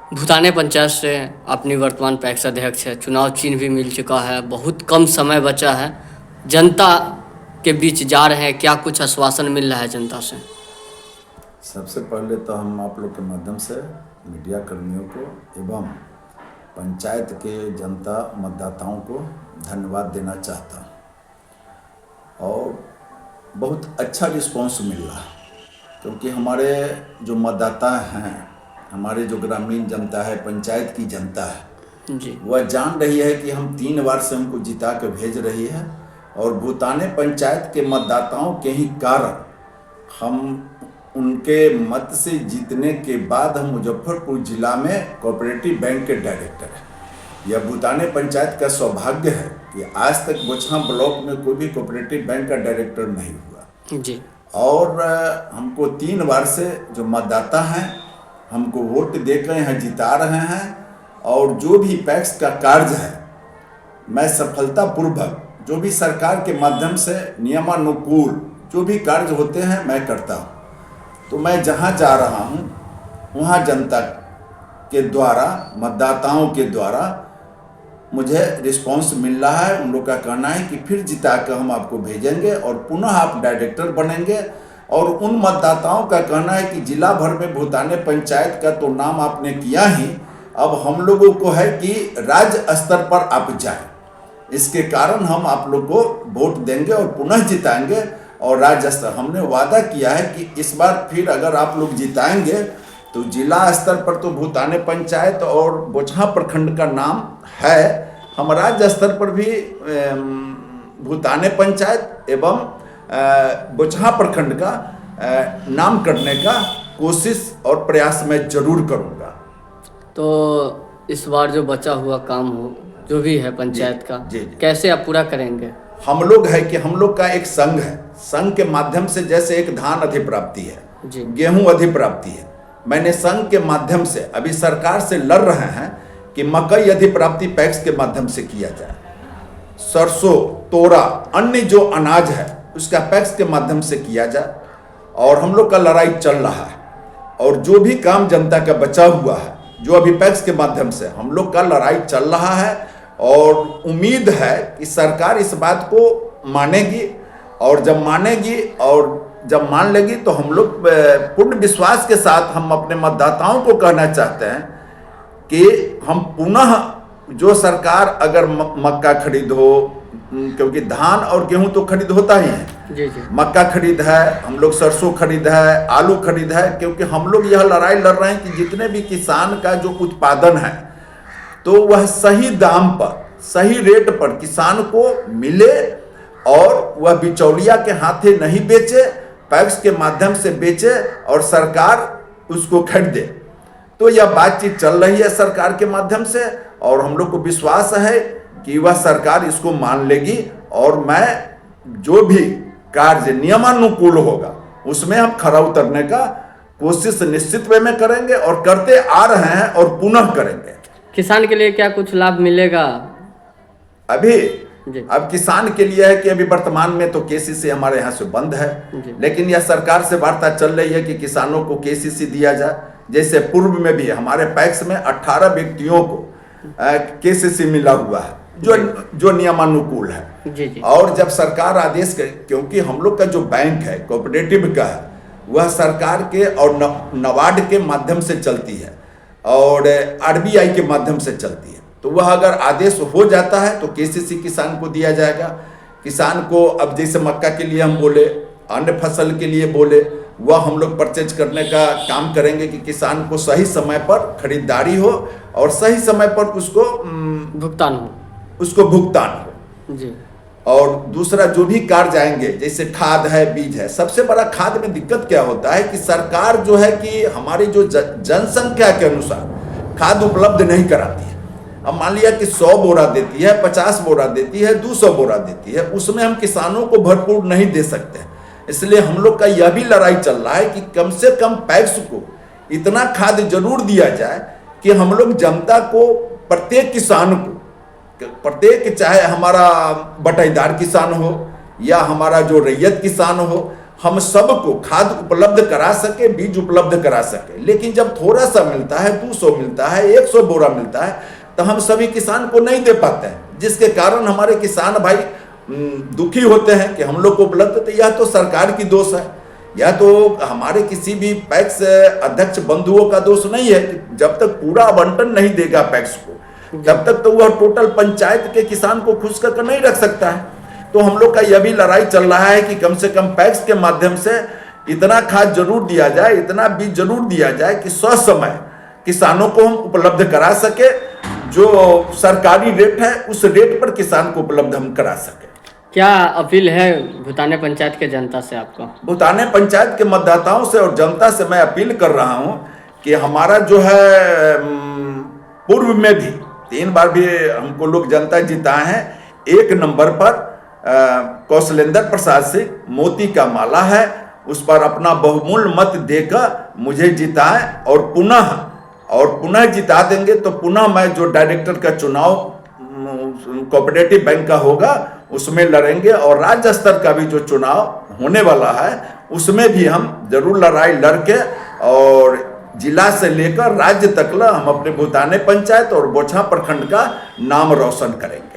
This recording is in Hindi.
भूताने पंचायत से अपनी वर्तमान पैक्स अध्यक्ष है। चुनाव चिन्ह भी मिल चुका है, बहुत कम समय बचा है। जनता के बीच जा रहे हैं, क्या कुछ आश्वासन मिल रहा है जनता से? सबसे पहले तो हम आप लोग के माध्यम से मीडिया कर्मियों को एवं पंचायत के जनता मतदाताओं को धन्यवाद देना चाहता हूँ। और बहुत अच्छा रिस्पॉन्स मिल रहा है, क्योंकि हमारे जो मतदाता हैं, हमारे जो ग्रामीण जनता है, पंचायत की जनता है जी, वह जान रही है कि हम 3 बार से हमको जिता के भेज रही है। और भूताने पंचायत के मतदाताओं के ही कारण हम उनके मत से जीतने के बाद हम मुजफ्फरपुर जिला में कोऑपरेटिव बैंक के डायरेक्टर हैं। यह भूताने पंचायत का सौभाग्य है कि आज तक बोचहा ब्लॉक में कोई भी कोऑपरेटिव बैंक का डायरेक्टर नहीं हुआ। जी, और हमको 3 बार से जो मतदाता हैं हमको वोट देकर यहाँ जिता रहे हैं। और जो भी पैक्स का कार्य है, मैं सफलतापूर्वक जो भी सरकार के माध्यम से नियमानुकूल जो भी कार्य होते हैं मैं करता हूँ। तो मैं जहाँ जा रहा हूँ वहाँ जनता के द्वारा, मतदाताओं के द्वारा मुझे रिस्पांस मिल रहा है। उन लोग का कहना है कि फिर जिता कर हम आपको भेजेंगे और पुनः आप डायरेक्टर बनेंगे। और उन मतदाताओं का कहना है कि जिला भर में भूताने पंचायत का तो नाम आपने किया ही, अब हम लोगों को है कि राज्य स्तर पर आप जाएं। इसके कारण हम आप लोग को वोट देंगे और पुनः जिताएंगे। और राज्य स्तर हमने वादा किया है कि इस बार फिर अगर आप लोग जिताएंगे तो जिला स्तर पर तो भूताने पंचायत और बोचहा प्रखंड का नाम है, हम राज्य स्तर पर भी भूताने पंचायत एवं बोचहा प्रखंड का नाम करने का कोशिश और प्रयास मैं जरूर करूंगा। तो इस बार जो बचा हुआ काम हो जो भी है पंचायत का, जी। कैसे आप पूरा करेंगे? हम लोग है कि हम लोग का एक संघ है, संघ के माध्यम से जैसे एक धान अधिप्राप्ति है, जी, गेहूं अधिप्राप्ति है, मैंने संघ के माध्यम से अभी सरकार से लड़ रहे हैं कि मकई अधिप्राप्ति पैक्स के माध्यम से किया जाए। सरसों, तोरा, अन्य जो अनाज है उसका पैक्स के माध्यम से किया जाए। और हम लोग का लड़ाई चल रहा है। और जो भी काम जनता का बचा हुआ है, जो अभी पैक्स के माध्यम से हम लोग का लड़ाई चल रहा है। और उम्मीद है कि सरकार इस बात को मानेगी। और जब मानेगी और जब मान लेगी तो हम लोग पूर्ण विश्वास के साथ हम अपने मतदाताओं को कहना चाहते हैं कि हम पुनः जो सरकार अगर मक्का खरीद हो, क्योंकि धान और गेहूं तो खरीद होता ही है, जी, जी, मक्का खरीद है, हम लोग सरसों खरीद है, आलू खरीद है, क्योंकि हम लोग यह लड़ाई लड़ रहे हैं कि जितने भी किसान का जो उत्पादन है तो वह सही दाम पर, सही रेट पर किसान को मिले और वह बिचौलिया के हाथे नहीं बेचे, पैक्स के माध्यम से बेचे और सरकार उसको खरीदे। तो यह बातचीत चल रही है सरकार के माध्यम से और हम लोग को विश्वास है कि वह सरकार इसको मान लेगी। और मैं जो भी कार्य नियमानुकूल होगा उसमें हम खरा उतरने का कोशिश निश्चित वे में करेंगे और करते आ रहे हैं और पुनः करेंगे। किसान के लिए क्या कुछ लाभ मिलेगा अभी जी? अब किसान के लिए है कि अभी वर्तमान में तो केसीसी हमारे यहाँ से बंद है, लेकिन यह सरकार से वार्ता चल रही है कि किसानों को केसीसी दिया जाए। जैसे पूर्व में भी हमारे पैक्स में 18 व्यक्तियों को केसीसी मिला हुआ है जो नियमानुकूल है। जी, जी, और जब सरकार आदेश करे, क्योंकि हम लोग का जो बैंक है कोऑपरेटिव का है वह सरकार के और नबार्ड के माध्यम से चलती है और आरबीआई के माध्यम से चलती है। तो वह अगर आदेश हो जाता है तो केसीसी किसान को दिया जाएगा। किसान को अब जैसे मक्का के लिए हम बोले, अन्य फसल के लिए बोले, वह हम लोग परचेज करने का काम करेंगे कि किसान को सही समय पर खरीदारी हो और सही समय पर उसको भुगतान हो जी। और दूसरा जो भी कार्य आएंगे जैसे खाद है, बीज है, सबसे बड़ा खाद में दिक्कत क्या होता है कि सरकार जो है कि हमारी जो जनसंख्या के अनुसार खाद उपलब्ध नहीं कराती है। अब मान लिया कि 100 बोरा देती है, 50 बोरा देती है, 200 बोरा देती है, उसमें हम किसानों को भरपूर नहीं दे सकते। इसलिए हम लोग का यह भी लड़ाई चल रहा है कि कम से कम पैक्स को इतना खाद जरूर दिया जाए कि हम लोग जनता को, प्रत्येक किसान को, प्रत्येक, चाहे हमारा बटाईदार किसान हो या हमारा जो रैयत किसान हो, हम सबको खाद उपलब्ध करा सके, बीज उपलब्ध करा सके। लेकिन जब थोड़ा सा मिलता है, 200 मिलता है, 100 बोरा मिलता है, तो हम सभी किसान को नहीं दे पाते हैं, जिसके कारण हमारे किसान भाई दुखी होते हैं कि हम लोग को उपलब्ध। तो यह तो सरकार की दोष है, यह तो हमारे किसी भी पैक्स अध्यक्ष बंधुओं का दोष नहीं है। जब तक पूरा आवंटन नहीं देगा पैक्स को, तब तक तो वह टोटल पंचायत के किसान को खुश कर नहीं रख सकता है। तो हम लोग का यह भी लड़ाई चल रहा है कि कम से कम पैक्स के माध्यम से इतना खाद जरूर दिया जाए, इतना बीज जरूर दिया जाए कि ससमय किसानों को हम उपलब्ध करा सके। जो सरकारी रेट है उस रेट पर किसान को उपलब्ध हम करा सके। क्या अपील है भूताने पंचायत के जनता से आपका? भूताने पंचायत के मतदाताओं से और जनता से मैं अपील कर रहा हूं कि हमारा जो है पूर्व में भी 3 बार भी हमको लोग जनता जिताए हैं। 1 नंबर पर कौशलेंद्र प्रसाद सिंह मोती का माला है, उस पर अपना बहुमूल्य मत देकर मुझे जिताएं और पुनः जिता देंगे तो पुनः मैं जो डायरेक्टर का चुनाव कोऑपरेटिव बैंक का होगा उसमें लड़ेंगे, और राज्य स्तर का भी जो चुनाव होने वाला है उसमें भी हम जरूर लड़ाई लड़के और जिला से लेकर राज्य तक हम अपने भूताने पंचायत और बोछा प्रखंड का नाम रोशन करेंगे।